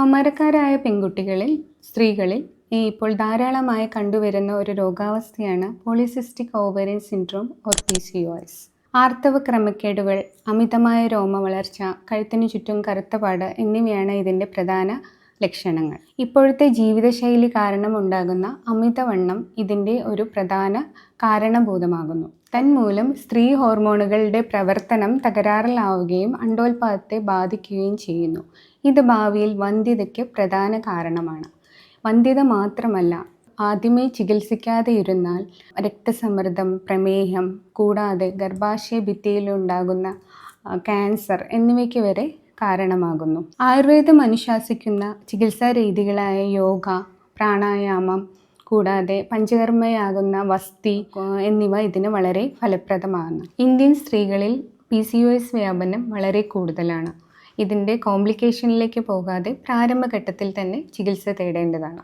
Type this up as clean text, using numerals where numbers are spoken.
കൗമാരക്കാരായ പെൺകുട്ടികളിൽ, സ്ത്രീകളിൽ ഇപ്പോൾ ധാരാളമായി കണ്ടുവരുന്ന ഒരു രോഗാവസ്ഥയാണ് polycystic ovarian syndrome or PCOS. ആർത്തവ ക്രമക്കേടുകൾ, അമിതമായ രോമവളർച്ച, കഴുത്തിനു ചുറ്റും കറുത്ത പാട് എന്നിവയാണ് ഇതിൻ്റെ പ്രധാന ലക്ഷണങ്ങൾ. ഇപ്പോഴത്തെ ജീവിതശൈലി കാരണം ഉണ്ടാകുന്ന അമിതവണ്ണം ഇതിൻ്റെ ഒരു പ്രധാന കാരണഭൂതമാകുന്നു. തന്മൂലം സ്ത്രീ ഹോർമോണുകളുടെ പ്രവർത്തനം തകരാറിലാവുകയും അണ്ഡോൽപാദത്തെ ബാധിക്കുകയും ചെയ്യുന്നു. ഇത് ഭാവിയിൽ വന്ധ്യതയ്ക്ക് പ്രധാന കാരണമാണ്. വന്ധ്യത മാത്രമല്ല, ആദ്യമേ ചികിത്സിക്കാതെ ഇരുന്നാൽ രക്തസമ്മർദ്ദം, പ്രമേഹം, കൂടാതെ ഗർഭാശയ ഭിത്തിയിലുണ്ടാകുന്ന ക്യാൻസർ എന്നിവയ്ക്ക് വരെ കാരണമാകുന്നു. ആയുർവേദം അനുശാസിക്കുന്ന ചികിത്സാ രീതികളായ യോഗ, പ്രാണായാമം, കൂടാതെ പഞ്ചകർമ്മയാകുന്ന വസ്തി എന്നിവ ഇതിന് വളരെ ഫലപ്രദമാണ്. ഇന്ത്യൻ സ്ത്രീകളിൽ PCOS വ്യാപനം വളരെ കൂടുതലാണ്. ഇതിൻ്റെ കോംപ്ലിക്കേഷനിലേക്ക് പോകാതെ പ്രാരംഭഘട്ടത്തിൽ തന്നെ ചികിത്സ തേടേണ്ടതാണ്.